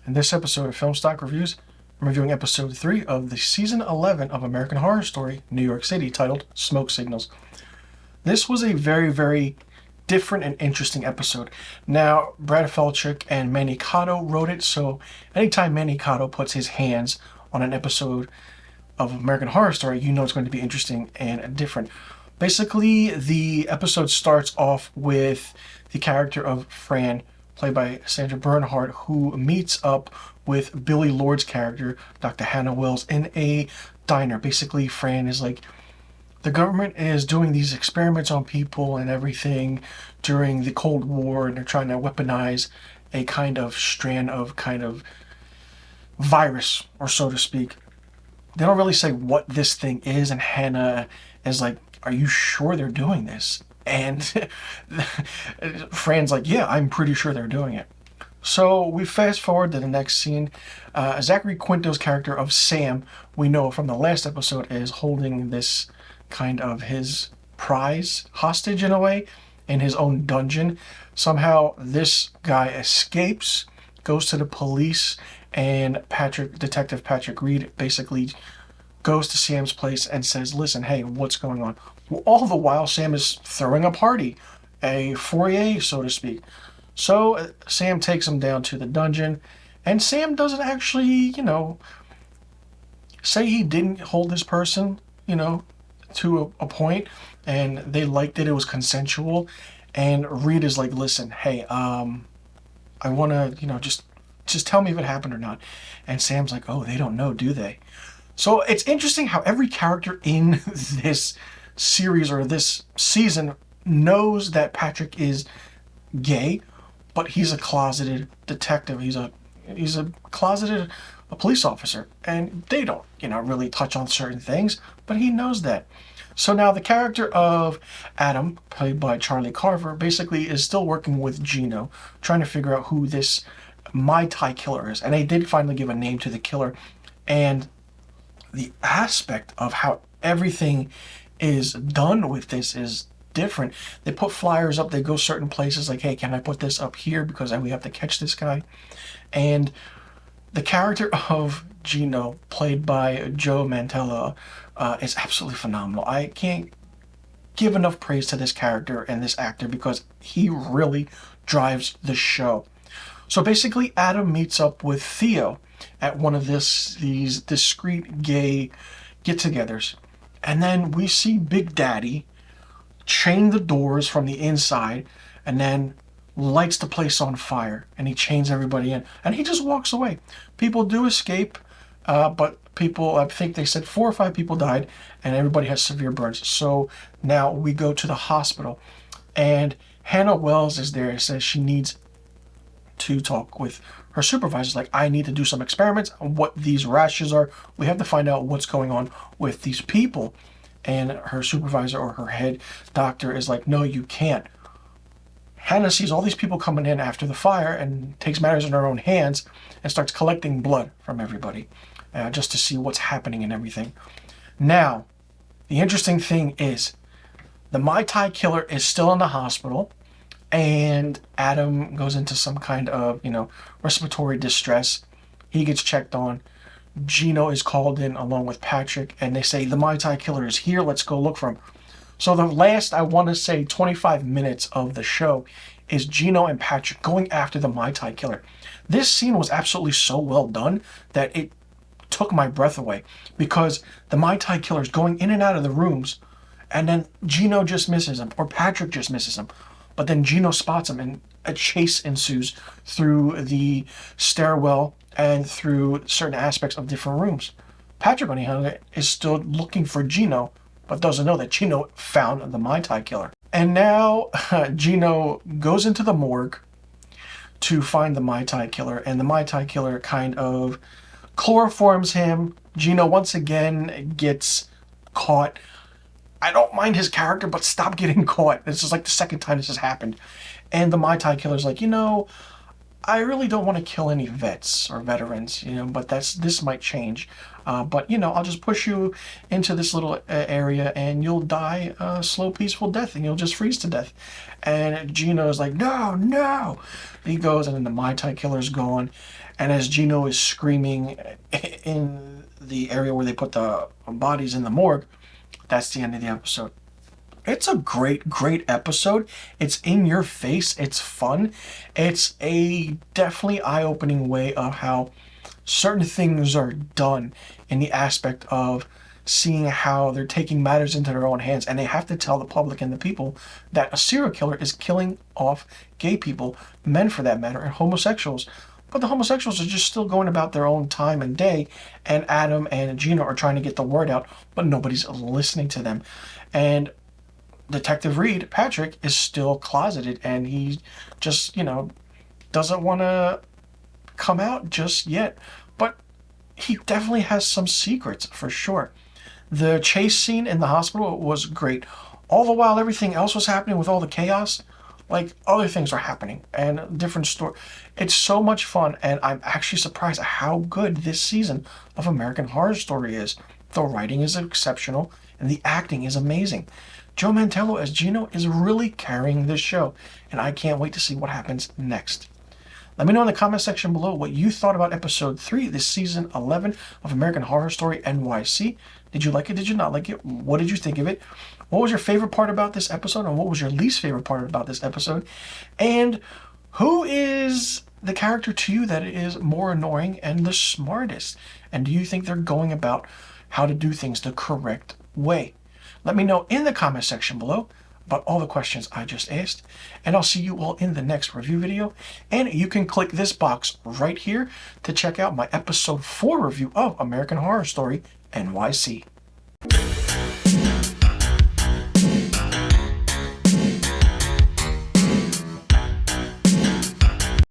In this episode of Film Stock Reviews, I'm reviewing episode 3 of the season 11 of American Horror Story, New York City, titled Smoke Signals. This was a very, very different and interesting episode. Now, Brad Falchuk and Manny Cotto wrote it, so anytime Manny Cotto puts his hands on an episode of American Horror Story, you know it's going to be interesting and different. Basically, the episode starts off with the character of Fran, played by Sandra Bernhard, who meets up with Billy Lord's character, Dr. Hannah Wells, in a diner. Basically, Fran is like, the government is doing these experiments on people and everything during the Cold War, and they're trying to weaponize a kind of strand of virus, or so to speak. They don't really say what this thing is, and Hannah is like, are you sure they're doing this? And Fran's like, yeah, I'm pretty sure they're doing it. So we fast forward to the next scene. Zachary Quinto's character of Sam, we know from the last episode, is holding this kind of his prize hostage in a way in his own dungeon. Somehow this guy escapes, goes to the police, and Detective Patrick Reed basically goes to Sam's place and says, listen, hey, what's going on? Well, all the while Sam is throwing a party, a foyer, so to speak. So Sam takes him down to the dungeon, and Sam doesn't actually, say he didn't hold this person, to a point, and they liked it, it was consensual, and Reed is like, listen, hey, I want to, just tell me if it happened or not. And Sam's like, oh, they don't know, do they? So it's interesting how every character in this series or this season knows that Patrick is gay, but he's a closeted detective. He's a closeted police officer, and they don't, really touch on certain things, but he knows that. So now the character of Adam, played by Charlie Carver, basically is still working with Gino, trying to figure out who this Mai Tai killer is. And they did finally give a name to the killer, and the aspect of how everything is done with this is different. They put flyers up, they go certain places like, hey, can I put this up here because we have to catch this guy? And the character of Gino, played by Joe Mantello, is absolutely phenomenal. I can't give enough praise to this character and this actor because he really drives the show. So basically, Adam meets up with Theo at one of these discreet gay get-togethers. And then we see Big Daddy chain the doors from the inside and then lights the place on fire, and he chains everybody in, and he just walks away. People do escape, but people, I think they said 4 or 5 people died, and everybody has severe burns. So now we go to the hospital, and Hannah Wells is there and says she needs to talk with her supervisors, like, I need to do some experiments on what these rashes are. We have to find out what's going on with these people. And her supervisor or her head doctor is like, no, you can't. Hannah sees all these people coming in after the fire and takes matters in her own hands and starts collecting blood from everybody just to see what's happening and everything. Now, the interesting thing is the Mai Tai killer is still in the hospital, and Adam goes into some kind of, respiratory distress. He gets checked on. Gino is called in along with Patrick, and they say the Mai Tai killer is here, let's go look for him. So the last, I want to say, 25 minutes of the show is Gino and Patrick going after the Mai Tai killer. This scene was absolutely so well done that it took my breath away, because the Mai Tai killer is going in and out of the rooms, and then Gino just misses him, or Patrick just misses him. But then Gino spots him, and a chase ensues through the stairwell and through certain aspects of different rooms. Patrick, on the other hand, is still looking for Gino, but doesn't know that Gino found the Mai Tai killer. And now Gino goes into the morgue to find the Mai Tai killer, and the Mai Tai killer kind of chloroforms him. Gino once again gets caught. I don't mind his character, but stop getting caught. This is like the second time this has happened. And the Mai Tai killer's like, I really don't want to kill any vets or veterans, but this might change. But I'll just push you into this little area, and you'll die a slow, peaceful death, and you'll just freeze to death. And Gino's like, no. He goes, and then the Mai Tai killer's gone. And as Gino is screaming in the area where they put the bodies in the morgue, that's the end of the episode. It's a great, great episode. It's in your face. It's fun. It's a definitely eye-opening way of how certain things are done in the aspect of seeing how they're taking matters into their own hands, and they have to tell the public and the people that a serial killer is killing off gay people, men for that matter, and homosexuals. But the homosexuals are just still going about their own time and day, and Adam and Gina are trying to get the word out, but nobody's listening to them. And Detective Reed, Patrick, is still closeted, and he just, doesn't want to come out just yet. But he definitely has some secrets, for sure. The chase scene in the hospital was great. All the while everything else was happening with all the chaos, like other things are happening and different story. It's so much fun, and I'm actually surprised at how good this season of American Horror Story is. The writing is exceptional, and the acting is amazing. Joe Mantello as Gino is really carrying this show, and I can't wait to see what happens next. Let me know in the comment section below what you thought about episode 3, this season 11 of American Horror Story NYC. Did you like it? Did you not like it? What did you think of it? What was your favorite part about this episode, and what was your least favorite part about this episode? And who is the character to you that is more annoying and the smartest? And do you think they're going about how to do things the correct way? Let me know in the comment section below about all the questions I just asked, and I'll see you all in the next review video. And you can click this box right here to check out my episode 4 review of American Horror Story NYC.